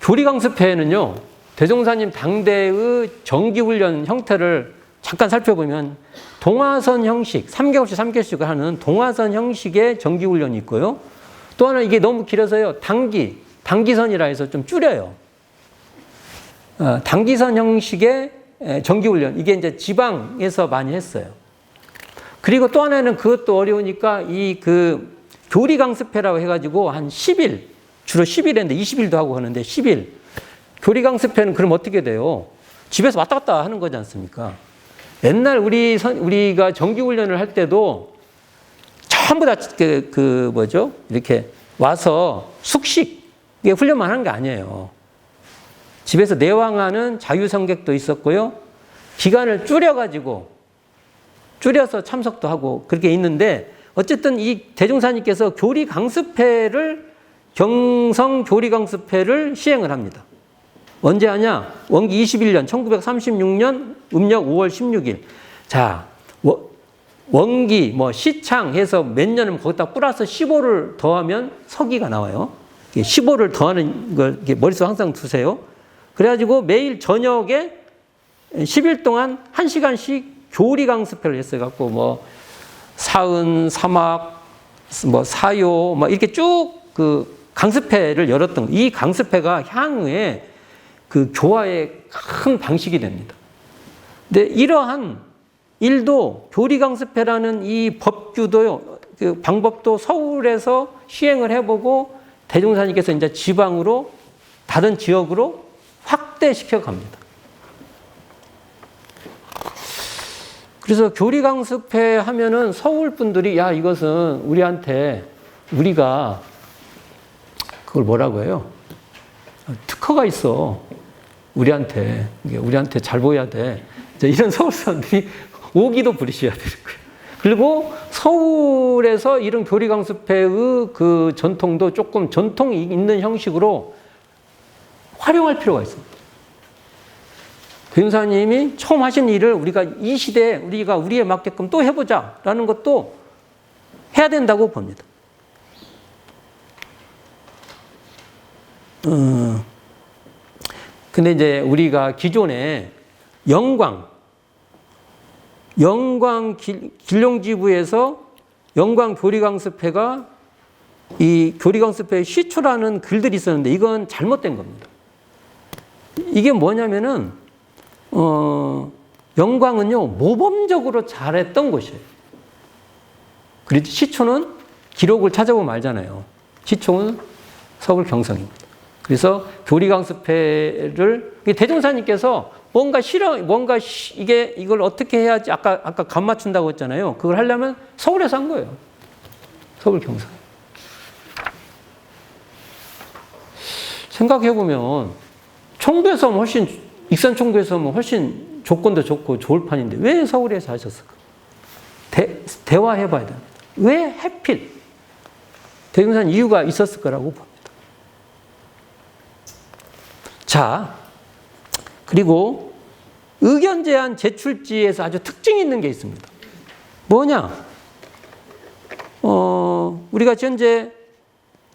교리강습회는요, 대종사님 당대의 정기훈련 형태를 잠깐 살펴보면 동화선 형식, 3개월씩 3개월씩 하는 동화선 형식의 정기훈련이 있고요. 또 하나 이게 너무 길어서요, 단기선이라 해서 좀 줄여요. 단기선 형식의 정기훈련, 이게 이제 지방에서 많이 했어요. 그리고 또 하나는 그것도 어려우니까 교리강습회라고 해가지고 한 10일, 주로 10일 했는데 20일도 하고 하는데 10일. 교리강습회는 그럼 어떻게 돼요? 집에서 왔다 갔다 하는 거지 않습니까? 옛날 우리가 정기훈련을 할 때도 전부 다 이렇게 와서 숙식에 훈련만 하는 게 아니에요. 집에서 내왕하는 자유성객도 있었고요. 기간을 줄여서 참석도 하고 그렇게 있는데, 어쨌든 이 대종사님께서 경성 교리강습회를 시행을 합니다. 언제 하냐? 원기 21년 1936년 음력 5월 16일. 자, 원기 시창 해서 몇 년을 거기다 플러스 15를 더하면 서기가 나와요. 15를 더하는 걸 머릿속에 항상 두세요. 그래가지고 매일 저녁에 10일 동안 1시간씩 교리강습회를 했어요. 사은, 사막, 사요, 이렇게 쭉 강습회를 열었던, 이 강습회가 향후에 교화의 큰 방식이 됩니다. 근데 이러한 일도 교리강습회라는 이 법규도, 방법도 서울에서 시행을 해보고 대종사님께서 이제 지방으로, 다른 지역으로 확대시켜 갑니다. 그래서 교리강습회 하면은 서울 분들이 야, 이것은 우리한테 우리가 그걸 뭐라고 해요? 특허가 있어. 우리한테 잘 보여야 돼. 이런 서울 사람들이 오기도 부리셔야 되는 거예요. 그리고 서울에서 이런 교리강습회의 그 전통도 조금 전통이 있는 형식으로 활용할 필요가 있습니다. 변호사님이 처음 하신 일을 우리가 이 시대에 우리가 우리에 맞게끔 또 해보자라는 것도 해야 된다고 봅니다. 근데 이제 우리가 기존에 영광 길룡지부에서 영광 교리강습회가 이 교리강습회 시초라는 글들이 있었는데 이건 잘못된 겁니다. 이게 뭐냐면은 영광은요 모범적으로 잘했던 것이에요. 그래도 시초는 기록을 찾아보면 알잖아요. 시초는 서울 경성입니다. 그래서 교리강습회를 대종사님께서 이걸 어떻게 해야지 아까 감 맞춘다고 했잖아요. 그걸 하려면 서울에서 한 거예요. 서울 경성. 생각해 보면 청도에서 하면 익산 청도에서 하면 훨씬 조건도 좋고 좋을 판인데 왜 서울에서 하셨을까? 대화해 봐야 됩니다. 왜 하필 대종산 이유가 있었을 거라고 봅니다. 자, 그리고 의견 제안 제출지에서 아주 특징이 있는 게 있습니다. 뭐냐? 우리가 현재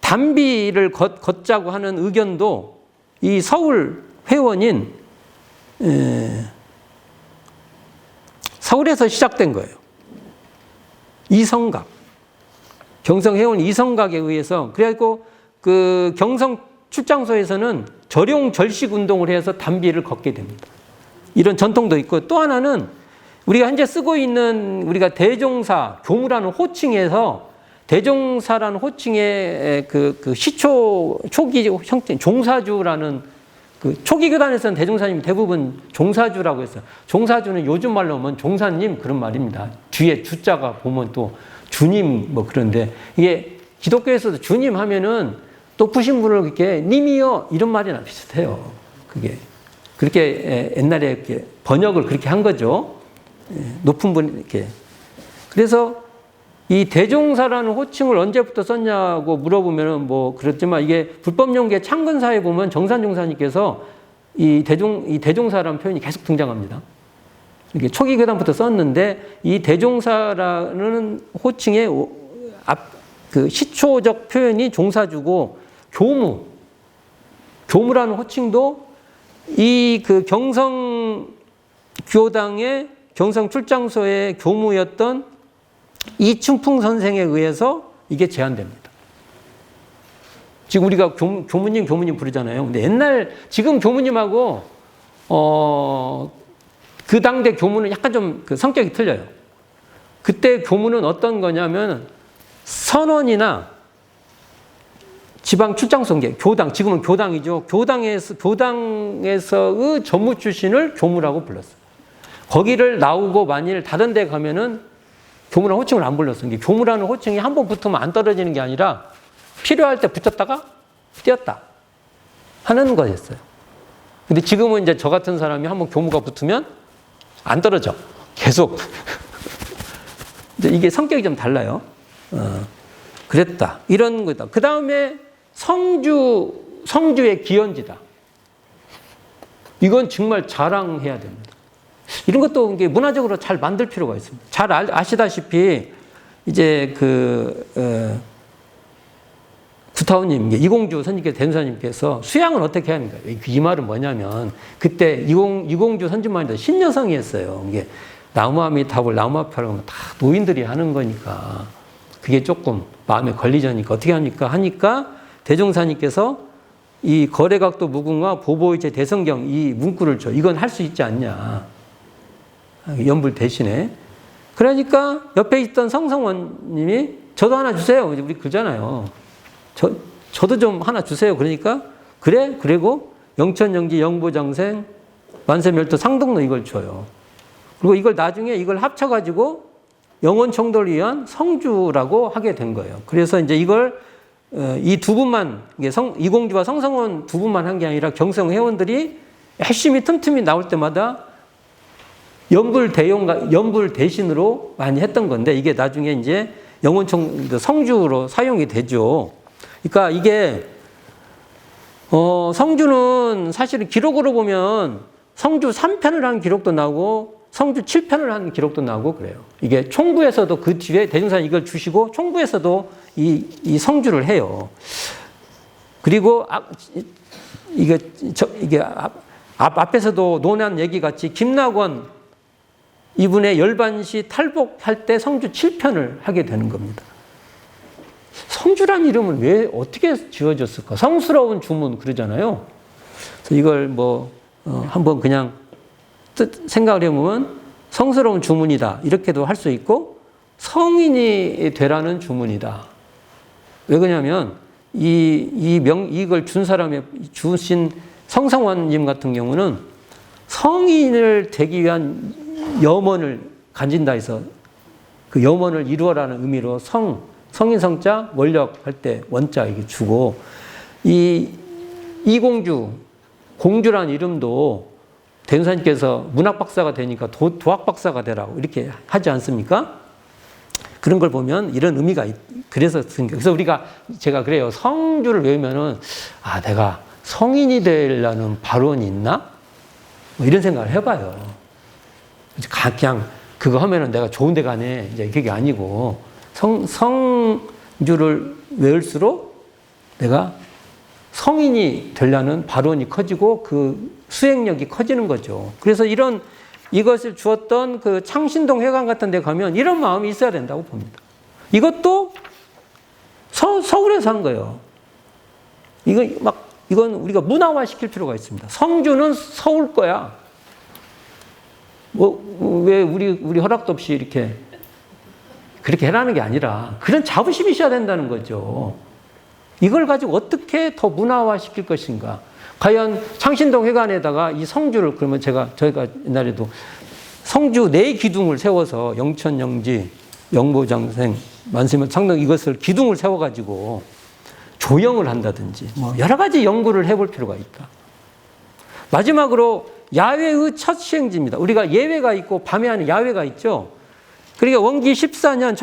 단비를 걷자고 하는 의견도 이 서울 회원인 서울에서 시작된 거예요. 이성각. 경성 회원 이성각에 의해서 그래갖고 그 경성 출장소에서는 절용 절식 운동을 해서 단비를 걷게 됩니다. 이런 전통도 있고 또 하나는 우리가 현재 쓰고 있는 우리가 대종사 교무라는 호칭에서 대종사라는 호칭의 그 시초 초기 형태 종사주라는 그 초기 교단에서는 대종사님 대부분 종사주라고 했어요. 종사주는 요즘 말로 하면 종사님 그런 말입니다. 뒤에 주자가 보면 또 주님 뭐 그런데 이게 기독교에서도 주님 하면은 높으신 분을 이렇게 님이요 이런 말이나 비슷해요. 그게 그렇게 옛날에 이렇게 번역을 그렇게 한 거죠. 높은 분 이렇게. 그래서 이 대종사라는 호칭을 언제부터 썼냐고 물어보면은 뭐 그렇지만 이게 불법연계 창근사에 보면 정산종사님께서 이 대종사라는 표현이 계속 등장합니다. 이게 초기 교단부터 썼는데 이 대종사라는 호칭의 그 시초적 표현이 종사주고 교무라는 호칭도 이 그 경성 교당의 경성 출장소의 교무였던 이춘풍 선생에 의해서 이게 제한됩니다. 지금 우리가 교무님 부르잖아요. 근데 지금 교무님하고 그 당대 교무는 약간 좀 그 성격이 틀려요. 그때 교무는 어떤 거냐면 선원이나 지방 출장소계, 교당, 지금은 교당이죠. 교당에서의 전무 출신을 교무라고 불렀어요. 거기를 나오고 만일 다른 데 가면은 교무라는 호칭을 안 불렀어요. 교무라는 호칭이 한 번 붙으면 안 떨어지는 게 아니라 필요할 때 붙였다가 띄었다 하는 거였어요. 근데 지금은 이제 저 같은 사람이 한번 교무가 붙으면 안 떨어져. 계속. 이제 이게 성격이 좀 달라요. 그랬다. 이런 거다. 그 다음에 성주의 기원지다. 이건 정말 자랑해야 됩니다. 이런 것도 이게 문화적으로 잘 만들 필요가 있습니다. 잘 아시다시피 이제 구타원님, 이공주 선지께서 대전사님께서 수양을 어떻게 합니까? 이 말은 뭐냐면 그때 이공주 선지만이다 신여성이 했어요. 이게 나무아미탑을 나무아파라고 하면 다 노인들이 하는 거니까 그게 조금 마음에 걸리자니까 어떻게 합니까? 하니까 대종사님께서 이 거래각도 무궁화 보보이체 대성경 이 문구를 줘. 이건 할 수 있지 않냐. 연불 대신에. 그러니까 옆에 있던 성성원님이 저도 하나 주세요. 우리 그러잖아요. 저도 좀 하나 주세요. 그러니까 그래? 그리고 영천영지 영보장생 만세멸도 상동로 이걸 줘요. 그리고 이걸 나중에 이걸 합쳐가지고 영혼 청도를 위한 성주라고 하게 된 거예요. 그래서 이제 이걸 이 두 분만, 이공주와 성성원 두 분만 한 게 아니라 경성 회원들이 열심히 틈틈이 나올 때마다 연불 대신으로 많이 했던 건데 이게 나중에 이제 영혼 성주로 사용이 되죠. 그러니까 이게 성주는 사실은 기록으로 보면 성주 3편을 한 기록도 나오고 성주 7편을 한 기록도 나오고 그래요. 이게 총부에서도 그 뒤에 대중산 이걸 주시고 총부에서도 이 성주를 해요. 그리고 이게 앞에서도 논한 얘기 같이 김낙원 이분의 열반시 탈복할 때 성주 7편을 하게 되는 겁니다. 성주란 이름은 왜 어떻게 지어졌을까? 성스러운 주문 그러잖아요. 그래서 이걸 한번 그냥 생각을 해보면 성스러운 주문이다 이렇게도 할 수 있고 성인이 되라는 주문이다. 왜 그러냐면 이걸 준 사람의 주신 성성원님 같은 경우는 성인을 되기 위한 염원을 가진다 해서 그 염원을 이루어라는 의미로 성인 성자 원력 할 때 원자 이게 주고 이공주 공주란 이름도 대운사님께서 문학 박사가 되니까 도학 박사가 되라고 이렇게 하지 않습니까? 그런 걸 보면 이런 의미가 그래서 제가 그래요. 성주를 외우면은 내가 성인이 되려는 발언이 있나? 이런 생각을 해봐요. 그냥 그거 하면은 내가 좋은 데 가네. 이제 그게 아니고 성주를 외울수록 내가 성인이 되려는 발언이 커지고 그 수행력이 커지는 거죠. 그래서 이것을 주었던 그 창신동 회관 같은 데 가면 이런 마음이 있어야 된다고 봅니다. 이것도 서울에서 한 거예요. 이건 우리가 문화화 시킬 필요가 있습니다. 성주는 서울 거야. 왜 우리 허락도 없이 이렇게 그렇게 해라는 게 아니라 그런 자부심이 있어야 된다는 거죠. 이걸 가지고 어떻게 더 문화화 시킬 것인가. 과연 창신동 회관에다가 이 성주를 그러면 저희가 옛날에도 성주 4기둥을 세워서 영천영지, 영보장생, 만세면 창동 이것을 기둥을 세워가지고 조형을 한다든지 여러 가지 연구를 해볼 필요가 있다. 마지막으로 야외의 첫 시행지입니다. 우리가 예외가 있고 밤에 하는 야외가 있죠. 그러니까 원기 14년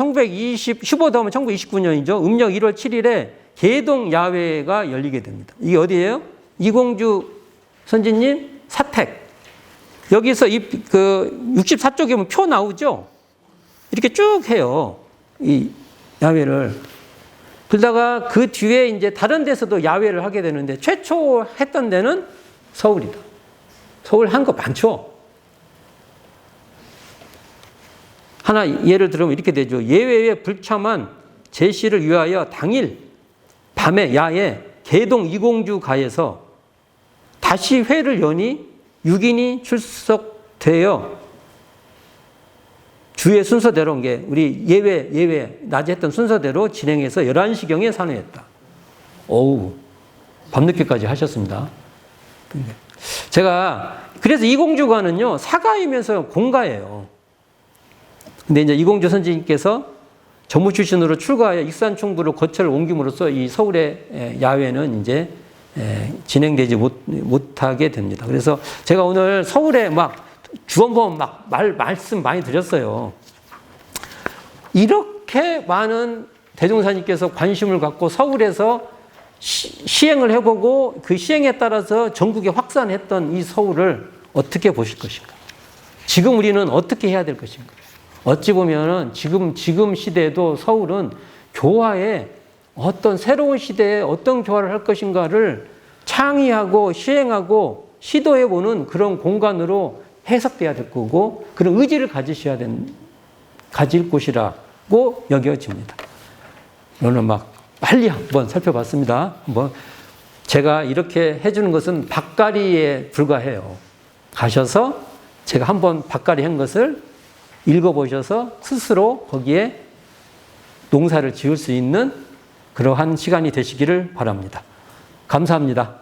15 더하면 1929년이죠. 음력 1월 7일에 계동 야외가 열리게 됩니다. 이게 어디예요? 이공주 선지님 사택. 여기서 64쪽에 보면 표 나오죠? 이렇게 쭉 해요. 이 야외를. 그러다가 그 뒤에 이제 다른 데서도 야외를 하게 되는데 최초 했던 데는 서울이다. 서울 한 거 많죠? 하나 예를 들면 이렇게 되죠. 예외에 불참한 제시를 위하여 당일 밤에 야외 계동 이공주가에서 다시 회를 여니 6인이 출석되어 주의 순서대로 게 우리 예외 낮에 했던 순서대로 진행해서 11시경에 산회했다. 밤늦게까지 하셨습니다. 그래서 이공주가는요 사가이면서 공가예요. 근데 이제 이공주 선지님께서 전무 출신으로 출가하여 익산충부로 거처를 옮김으로써 이 서울의 야외는 이제 진행되지 못하게 됩니다. 그래서 제가 오늘 서울에 주원범 말씀 많이 드렸어요. 이렇게 많은 대종사님께서 관심을 갖고 서울에서 시행을 해보고 그 시행에 따라서 전국에 확산했던 이 서울을 어떻게 보실 것인가? 지금 우리는 어떻게 해야 될 것인가? 어찌 보면은 지금 시대에도 서울은 교화에 어떤 새로운 시대에 어떤 교화를 할 것인가를 창의하고 시행하고 시도해보는 그런 공간으로 해석돼야 될 거고 그런 의지를 가질 곳이라고 여겨집니다. 저는 빨리 한번 살펴봤습니다. 제가 이렇게 해주는 것은 밭가리에 불과해요. 가셔서 제가 한번 밭가리 한 것을 읽어보셔서 스스로 거기에 농사를 지을 수 있는 그러한 시간이 되시기를 바랍니다. 감사합니다.